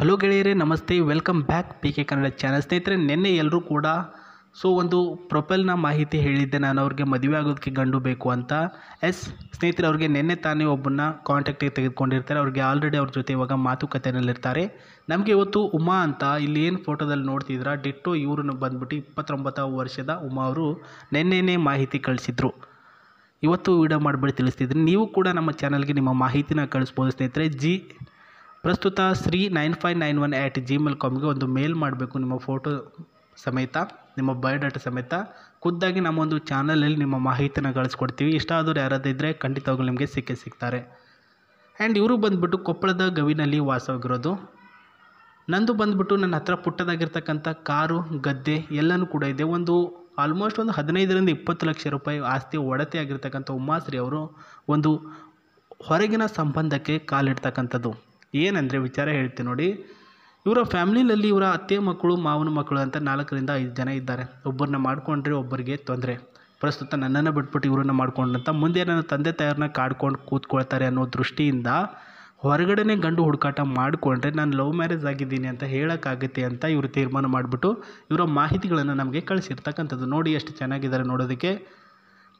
Hello ಗೆಳೆಯರೇ, ನಮಸ್ತೆ. Welcome back P K Kannada channel. ಸ್ನೇಹಿತರೆ, ನಿನ್ನೆ ಎಲ್ಲರೂ ಕೂಡ ಒಂದು ಪ್ರೊಫೈಲ್ನ ಮಾಹಿತಿ ಹೇಳಿದ್ದೆ ನಾನು ಅವ್ರಿಗೆ ಮದುವೆ ಆಗೋದಕ್ಕೆ ಗಂಡು ಬೇಕು ಅಂತ. ಸ್ನೇಹಿತರೆ, ಅವ್ರಿಗೆ ನಿನ್ನೆ ತಾನೇ ಒಬ್ಬನ್ನ ಕಾಂಟ್ಯಾಕ್ಟಿಗೆ ತೆಗೆದುಕೊಂಡಿರ್ತಾರೆ. ಅವ್ರಿಗೆ ಆಲ್ರೆಡಿ ಅವ್ರ ಜೊತೆ ಇವಾಗ ಮಾತುಕತೆಯಲ್ಲಿರ್ತಾರೆ. ನಮಗೆ ಇವತ್ತು ಉಮಾ ಅಂತ ಇಲ್ಲಿ ಏನು ಫೋಟೋದಲ್ಲಿ ನೋಡ್ತಿದ್ದೀರಾ, ಡಿಟ್ಟೋ ಇವ್ರನ್ನ ಬಂದ್ಬಿಟ್ಟು 29 ವರ್ಷದ ಉಮಾ ಅವರು ನಿನ್ನೆನೇ ಮಾಹಿತಿ ಕಳಿಸಿದ್ರು. ಇವತ್ತು ವಿಡಿಯೋ ಮಾಡಿಬಿಟ್ಟು ತಿಳಿಸ್ತಿದ್ದೀನಿ. ನೀವು ಕೂಡ ನಮ್ಮ ಚಾನಲ್ಗೆ ನಿಮ್ಮ ಮಾಹಿತಿನ ಕಳಿಸ್ಬೋದು ಸ್ನೇಹಿತರೆ. ಪ್ರಸ್ತುತ Sri9591@gmail.comಗೆ ಒಂದು ಮೇಲ್ ಮಾಡಬೇಕು, ನಿಮ್ಮ ಫೋಟೋ ಸಮೇತ, ನಿಮ್ಮ ಬಯೋಡಾಟಾ ಸಮೇತ. ಖುದ್ದಾಗಿ ನಮ್ಮ ಒಂದು ಚಾನಲಲ್ಲಿ ನಿಮ್ಮ ಮಾಹಿತಿನ ಕಳಿಸ್ಕೊಡ್ತೀವಿ. ಇಷ್ಟ ಆದವ್ರು ಯಾರಾದರೂ ಇದ್ದರೆ ಖಂಡಿತವಾಗ್ಲೂ ನಿಮಗೆ ಸಿಗ್ತಾರೆ. ಆ್ಯಂಡ್ ಇವರು ಬಂದುಬಿಟ್ಟು ಕೊಪ್ಪಳದ ಗವಿನಲ್ಲಿ ವಾಸವಾಗಿರೋದು. ನಂದು ಬಂದುಬಿಟ್ಟು ನನ್ನ ಹತ್ರ ಪುಟ್ಟದಾಗಿರ್ತಕ್ಕಂಥ ಕಾರು, ಗದ್ದೆ ಎಲ್ಲನೂ ಕೂಡ ಇದೆ. ಆಲ್ಮೋಸ್ಟ್ 15ರಿಂದ 20 ಲಕ್ಷ ರೂಪಾಯಿ ಆಸ್ತಿ ಒಡತೆ ಆಗಿರ್ತಕ್ಕಂಥ ಉಮಾಶ್ರೀ ಅವರು ಒಂದು ಹೊರಗಿನ ಸಂಬಂಧಕ್ಕೆ ಕಾಲಿಡ್ತಕ್ಕಂಥದ್ದು. ಏನಂದರೆ ವಿಚಾರ ಹೇಳ್ತೀನಿ ನೋಡಿ. ಇವರ ಫ್ಯಾಮಿಲಿನಲ್ಲಿ ಇವರ ಅತ್ತೆ ಮಕ್ಕಳು, ಮಾವನ ಮಕ್ಕಳು ಅಂತ 4ರಿಂದ 5 ಜನ ಇದ್ದಾರೆ. ಒಬ್ಬರನ್ನ ಮಾಡಿಕೊಂಡ್ರೆ ಒಬ್ಬರಿಗೆ ತೊಂದರೆ. ಪ್ರಸ್ತುತ ನನ್ನನ್ನು ಬಿಟ್ಬಿಟ್ಟು ಇವರನ್ನು ಮಾಡ್ಕೊಂಡಂತ ಮುಂದೆ ನನ್ನ ತಂದೆ ತಾಯಿಯವ್ರನ್ನ ಕಾಡ್ಕೊಂಡು ಕೂತ್ಕೊಳ್ತಾರೆ ಅನ್ನೋ ದೃಷ್ಟಿಯಿಂದ ಹೊರಗಡೆನೇ ಗಂಡು ಹುಡುಕಾಟ ಮಾಡಿಕೊಂಡ್ರೆ ನಾನು ಲವ್ ಮ್ಯಾರೇಜ್ ಆಗಿದ್ದೀನಿ ಅಂತ ಹೇಳೋಕ್ಕಾಗುತ್ತೆ ಅಂತ ಇವರು ತೀರ್ಮಾನ ಮಾಡಿಬಿಟ್ಟು ಇವರ ಮಾಹಿತಿಗಳನ್ನು ನಮಗೆ ಕಳಿಸಿರ್ತಕ್ಕಂಥದ್ದು. ನೋಡಿ ಎಷ್ಟು ಚೆನ್ನಾಗಿದ್ದಾರೆ ನೋಡೋದಕ್ಕೆ.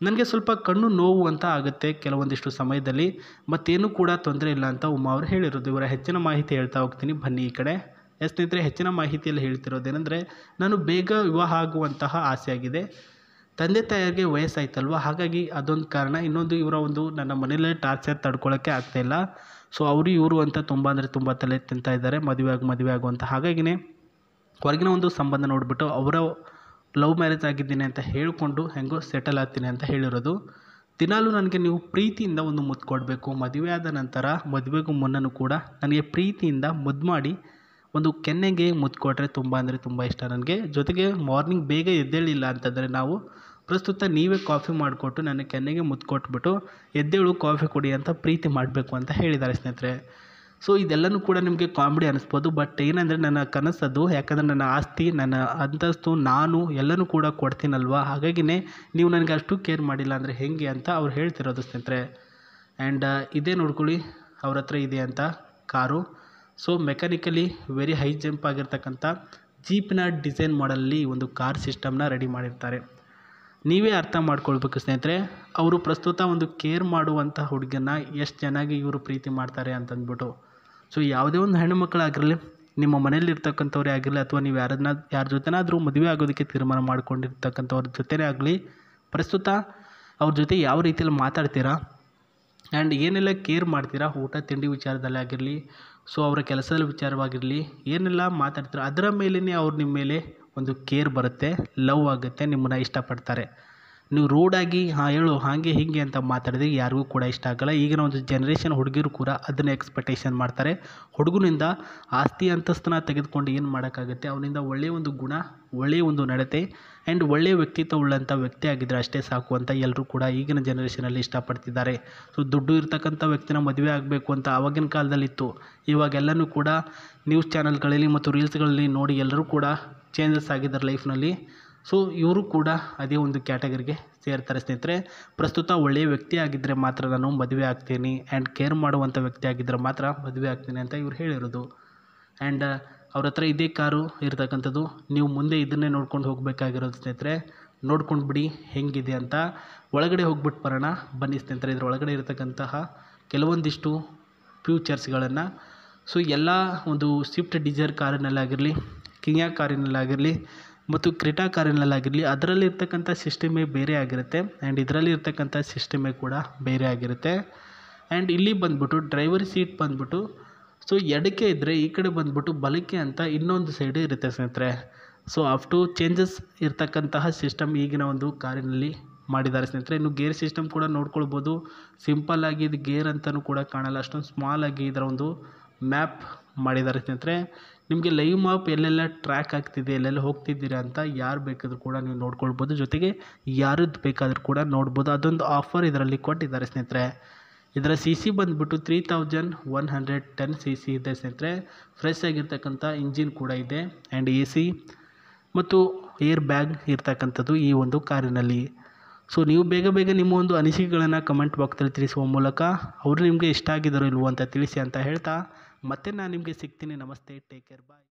ನನಗೆ ಸ್ವಲ್ಪ ಕಣ್ಣು ನೋವು ಅಂತ ಆಗುತ್ತೆ ಕೆಲವೊಂದಿಷ್ಟು ಸಮಯದಲ್ಲಿ, ಮತ್ತೇನು ಕೂಡ ತೊಂದರೆ ಇಲ್ಲ ಅಂತ ಉಮಾ ಅವರು ಹೇಳಿರೋದು. ಇವರ ಹೆಚ್ಚಿನ ಮಾಹಿತಿ ಹೇಳ್ತಾ ಹೋಗ್ತೀನಿ, ಬನ್ನಿ ಈ ಕಡೆ. ಸ್ನೇಹಿತರೆ, ಹೆಚ್ಚಿನ ಮಾಹಿತಿಯಲ್ಲಿ ಹೇಳ್ತಿರೋದೇನೆಂದರೆ, ನಾನು ಬೇಗ ವಿವಾಹ ಆಗುವಂತಹ ಆಸೆ ಆಗಿದೆ. ತಂದೆ ತಾಯಿಗೆ ವಯಸ್ಸಾಯ್ತಲ್ವ, ಹಾಗಾಗಿ ಅದೊಂದು ಕಾರಣ. ಇನ್ನೊಂದು, ಇವರ ನನ್ನ ಮನೆಯಲ್ಲೇ ಟಾರ್ಚರ್ ತಡ್ಕೊಳ್ಳೋಕ್ಕೆ ಆಗ್ತಾಯಿಲ್ಲ. ಸೊ ಇವರು ಅಂತ ತುಂಬ ತಲೆ ತಿಂತಾ ಇದ್ದಾರೆ, ಮದುವೆ ಆಗು ಅಂತ. ಹಾಗಾಗಿನೇ ಹೊರಗಿನ ಸಂಬಂಧ ನೋಡಿಬಿಟ್ಟು ಅವರ ಲವ್ ಮ್ಯಾರೇಜ್ ಆಗಿದ್ದೀನಿ ಅಂತ ಹೇಳಿಕೊಂಡು ಹೆಂಗೋ ಸೆಟಲ್ ಆಗ್ತೀನಿ ಅಂತ ಹೇಳಿರೋದು. ದಿನಾಲೂ ನನಗೆ ನೀವು ಪ್ರೀತಿಯಿಂದ ಒಂದು ಮುದ್ದು ಕೊಡಬೇಕು. ಮದುವೆ ಆದ ನಂತರ, ಮದುವೆಗೂ ಮುನ್ನೂ ಕೂಡ ನನಗೆ ಪ್ರೀತಿಯಿಂದ ಮುದ್ದು ಮಾಡಿ ಒಂದು ಕೆನ್ನೆಗೆ ಮುದ್ದು ಕೊಟ್ಟರೆ ತುಂಬ ಇಷ್ಟ ನನಗೆ. ಜೊತೆಗೆ ಮಾರ್ನಿಂಗ್ ಬೇಗ ಎದ್ದೇಳಿಲ್ಲ ಅಂತಂದರೆ ನಾವು ಪ್ರಸ್ತುತ ನೀವೇ ಕಾಫಿ ಮಾಡಿಕೊಟ್ಟು ನನ್ನ ಕೆನ್ನೆಗೆ ಮುದ್ದು ಕೊಟ್ಬಿಟ್ಟು ಎದ್ದೇಳು ಕಾಫಿ ಕುಡಿ ಅಂತ ಪ್ರೀತಿ ಮಾಡಬೇಕು ಅಂತ ಹೇಳಿದ್ದಾರೆ ಸ್ನೇಹಿತರೆ. ಸೊ ಇದೆಲ್ಲನೂ ಕೂಡ ನಿಮಗೆ ಕಾಮಿಡಿ ಅನ್ನಿಸ್ಬೋದು, ಬಟ್ ಏನಂದರೆ ನನ್ನ ಕನಸದು. ಯಾಕಂದರೆ ನನ್ನ ಆಸ್ತಿ, ನನ್ನ ಅಂತಸ್ತು, ನಾನು ಎಲ್ಲನೂ ಕೂಡ ಕೊಡ್ತೀನಲ್ವ, ಹಾಗಾಗಿನೇ ನೀವು ನನಗೆ ಅಷ್ಟು ಕೇರ್ ಮಾಡಿಲ್ಲ ಅಂದರೆ ಹೇಗೆ ಅಂತ ಅವ್ರು ಹೇಳ್ತಿರೋದು ಸ್ನೇಹಿತರೆ. ಆ್ಯಂಡ್ ಇದೇ ನೋಡ್ಕೊಳ್ಳಿ, ಅವ್ರ ಹತ್ರ ಇದೆ ಅಂತ car. So mechanically very high jump ಆಗಿರ್ತಕ್ಕಂಥ ಜೀಪಿನ ಡಿಸೈನ್ ಮಾಡಲಲ್ಲಿ ಒಂದು ಕಾರ್ ಸಿಸ್ಟಮ್ನ ರೆಡಿ ಮಾಡಿರ್ತಾರೆ. ನೀವೇ ಅರ್ಥ ಮಾಡ್ಕೊಳ್ಬೇಕು ಸ್ನೇಹಿತರೆ, ಅವರು ಪ್ರಸ್ತುತ ಕೇರ್ ಮಾಡುವಂಥ ಹುಡುಗನ ಎಷ್ಟು ಚೆನ್ನಾಗಿ ಇವರು ಪ್ರೀತಿ ಮಾಡ್ತಾರೆ ಅಂತಂದ್ಬಿಟ್ಟು. ಸೊ ಯಾವುದೇ ಒಂದು ಹೆಣ್ಣು ಮಕ್ಕಳಾಗಿರಲಿ, ನಿಮ್ಮ ಮನೆಯಲ್ಲಿರ್ತಕ್ಕಂಥವ್ರೇ ಆಗಿರಲಿ, ಅಥವಾ ನೀವು ಯಾರ ಜೊತೆನಾದರೂ ಮದುವೆ ಆಗೋದಕ್ಕೆ ತೀರ್ಮಾನ ಮಾಡ್ಕೊಂಡಿರ್ತಕ್ಕಂಥವ್ರ ಜೊತೆನೇ ಆಗಲಿ, ಪ್ರಸ್ತುತ ಅವ್ರ ಜೊತೆ ಯಾವ ರೀತಿಯಲ್ಲಿ ಮಾತಾಡ್ತೀರಾ ಆ್ಯಂಡ್ ಏನೆಲ್ಲ ಕೇರ್ ಮಾಡ್ತೀರಾ, ಊಟ ತಿಂಡಿ ವಿಚಾರದಲ್ಲಿ ಆಗಿರಲಿ, ಸೊ ಅವರ ಕೆಲಸದ ವಿಚಾರವಾಗಿರಲಿ, ಏನೆಲ್ಲ ಮಾತಾಡ್ತೀರಾ ಅದರ ಮೇಲೇ ಅವ್ರು ನಿಮ್ಮ ಮೇಲೆ ಒಂದು ಕೇರ್ ಬರುತ್ತೆ, ಲವ್ ಆಗುತ್ತೆ, ನಿಮ್ಮನ್ನು ಇಷ್ಟಪಡ್ತಾರೆ. ನೀವು ರೂಡಾಗಿ ಹೇಳು ಹಾಗೆ ಹೀಗೆ ಅಂತ ಮಾತಾಡಿದ್ರೆ ಯಾರಿಗೂ ಕೂಡ ಇಷ್ಟ ಆಗಲ್ಲ. ಈಗಿನ ಜನ್ರೇಷನ್ ಹುಡುಗಿರು ಕೂಡ ಅದನ್ನು ಎಕ್ಸ್ಪೆಕ್ಟೇಷನ್ ಮಾಡ್ತಾರೆ. ಹುಡುಗನಿಂದ ಆಸ್ತಿ ಅಂತಸ್ತನ ತೆಗೆದುಕೊಂಡು ಏನು ಮಾಡೋಕ್ಕಾಗುತ್ತೆ, ಅವನಿಂದ ಒಳ್ಳೆಯ ಒಂದು ಗುಣ, ಒಳ್ಳೆಯ ಒಂದು ನಡತೆ ಆ್ಯಂಡ್ ಒಳ್ಳೆಯ ವ್ಯಕ್ತಿತ್ವ ಉಳ್ಳಂಥ ವ್ಯಕ್ತಿ ಆಗಿದ್ದರೆ ಅಷ್ಟೇ ಸಾಕು ಅಂತ ಎಲ್ಲರೂ ಕೂಡ ಈಗಿನ ಜನ್ರೇಷನಲ್ಲಿ ಇಷ್ಟಪಡ್ತಿದ್ದಾರೆ. ಸೊ ದುಡ್ಡು ಇರ್ತಕ್ಕಂಥ ವ್ಯಕ್ತಿನ ಮದುವೆ ಆಗಬೇಕು ಅಂತ ಆವಾಗಿನ ಕಾಲದಲ್ಲಿತ್ತು. ಇವಾಗೆಲ್ಲನೂ ಕೂಡ ನ್ಯೂಸ್ ಚಾನಲ್ಗಳಲ್ಲಿ ಮತ್ತು ರೀಲ್ಸ್ಗಳಲ್ಲಿ ನೋಡಿ ಎಲ್ಲರೂ ಕೂಡ ಚೇಂಜಸ್ ಆಗಿದ್ದಾರೆ ಲೈಫ್ನಲ್ಲಿ. ಸೊ ಇವರು ಕೂಡ ಅದೇ ಒಂದು ಕ್ಯಾಟಗರಿಗೆ ಸೇರ್ತಾರೆ ಸ್ನೇಹಿತರೆ. ಪ್ರಸ್ತುತ ಒಳ್ಳೆಯ ವ್ಯಕ್ತಿ ಆಗಿದ್ದರೆ ಮಾತ್ರ ನಾನು ಮದುವೆ ಆಗ್ತೀನಿ ಆ್ಯಂಡ್ ಕೇರ್ ಮಾಡುವಂಥ ವ್ಯಕ್ತಿ ಆಗಿದ್ದರೆ ಮಾತ್ರ ಮದುವೆ ಆಗ್ತೀನಿ ಅಂತ ಇವ್ರು ಹೇಳಿರೋದು. ಆ್ಯಂಡ್ ಅವ್ರ ಹತ್ರ ಇದೇ ಕಾರು ಇರ್ತಕ್ಕಂಥದ್ದು. ನೀವು ಮುಂದೆ ಇದನ್ನೇ ನೋಡ್ಕೊಂಡು ಹೋಗಬೇಕಾಗಿರೋದು ಸ್ನೇಹಿತರೆ. ನೋಡ್ಕೊಂಡು ಬಿಡಿ ಹೆಂಗಿದೆ ಅಂತ. ಒಳಗಡೆ ಹೋಗ್ಬಿಟ್ಟು ಬರೋಣ ಬನ್ನಿ ಸ್ನೇಹಿತರೆ. ಇದ್ರ ಒಳಗಡೆ ಇರತಕ್ಕಂತಹ ಕೆಲವೊಂದಿಷ್ಟು ಫ್ಯೂಚರ್ಸ್ಗಳನ್ನು, ಸೊ ಎಲ್ಲ ಸ್ವಿಫ್ಟ್ ಡಿಸೈರ್ ಕಾರಿನಲ್ಲಾಗಿರಲಿ, ಕಿಯಾ ಕಾರಿನಲ್ಲಾಗಿರಲಿ ಮತ್ತು ಕ್ರೆಟಾ ಕಾರಿನಲ್ಲಾಗಿರಲಿ, ಅದರಲ್ಲಿ ಇರ್ತಕ್ಕಂಥ ಸಿಸ್ಟಮೇ ಬೇರೆ ಆಗಿರುತ್ತೆ ಆ್ಯಂಡ್ ಇದರಲ್ಲಿ ಇರ್ತಕ್ಕಂಥ ಸಿಸ್ಟಮೇ ಕೂಡ ಬೇರೆ ಆಗಿರುತ್ತೆ. ಆ್ಯಂಡ್ ಇಲ್ಲಿ ಬಂದ್ಬಿಟ್ಟು ಡ್ರೈವರ್ ಸೀಟ್ ಬಂದ್ಬಿಟ್ಟು ಸೊ ಎಡಕ್ಕೆ ಇದ್ದರೆ, ಈ ಕಡೆ ಬಂದ್ಬಿಟ್ಟು ಬಲಕ್ಕೆ ಅಂತ ಇನ್ನೊಂದು ಸೈಡ್ ಇರುತ್ತೆ ಸ್ನೇಹಿತರೆ. ಸೊ ಅಷ್ಟು ಚೇಂಜಸ್ ಇರ್ತಕ್ಕಂತಹ ಸಿಸ್ಟಮ್ ಈಗಿನ ಕಾರಿನಲ್ಲಿ ಮಾಡಿದ್ದಾರೆ ಸ್ನೇಹಿತರೆ. ಇನ್ನು ಗೇರ್ ಸಿಸ್ಟಮ್ ಕೂಡ ನೋಡ್ಕೊಳ್ಬೋದು. ಸಿಂಪಲ್ಲಾಗಿ ಇದು ಗೇರ್ ಅಂತಲೂ ಕೂಡ ಕಾಣಲ್ಲ, ಅಷ್ಟೊಂದು ಸ್ಮಾಲಾಗಿ ಇದರ ಮ್ಯಾಪ್ ಮಾಡಿದ್ದಾರೆ ಸ್ನೇಹಿತರೆ. ನಿಮಗೆ ಲೈವ್ ಮ್ಯಾಪ್ ಎಲ್ಲೆಲ್ಲ ಟ್ರ್ಯಾಕ್ ಆಗ್ತಿದೆ, ಎಲ್ಲೆಲ್ಲ ಹೋಗ್ತಿದ್ದೀರಾ ಅಂತ ಯಾರು ಬೇಕಾದರೂ ಕೂಡ ನೀವು ನೋಡ್ಕೊಳ್ಬೋದು. ಜೊತೆಗೆ ಯಾರದ್ದು ಬೇಕಾದರೂ ಕೂಡ ನೋಡ್ಬೋದು. ಅದೊಂದು ಆಫರ್ ಇದರಲ್ಲಿ ಕೊಟ್ಟಿದ್ದಾರೆ ಸ್ನೇಹಿತರೆ. ಇದರ CC ಬಂದುಬಿಟ್ಟು 3110 CC ಇದೆ ಸ್ನೇಹಿತರೆ. ಫ್ರೆಶ್ ಆಗಿರ್ತಕ್ಕಂಥ ಇಂಜಿನ್ ಕೂಡ ಇದೆ ಆ್ಯಂಡ್ AC ಮತ್ತು ಏರ್ ಬ್ಯಾಗ್ ಇರ್ತಕ್ಕಂಥದ್ದು ಈ ಕಾರಿನಲ್ಲಿ. ಸೊ ನೀವು ಬೇಗ ನಿಮ್ಮ ಅನಿಸಿಕೆಗಳನ್ನು ಕಮೆಂಟ್ ಬಾಕ್ಸಲ್ಲಿ ತಿಳಿಸುವ ಮೂಲಕ ಅವರು ನಿಮಗೆ ಇಷ್ಟ ಆಗಿದ್ದಾರೋ ಇಲ್ವೋ ಅಂತ ತಿಳಿಸಿ ಅಂತ ಹೇಳ್ತಾ ಮತ್ತೆ ನಾನು ನಿಮಗೆ ಸಿಗ್ತೀನಿ. ನಮಸ್ತೆ, ಟೇಕ್ ಕೇರ್, ಬಾಯ್.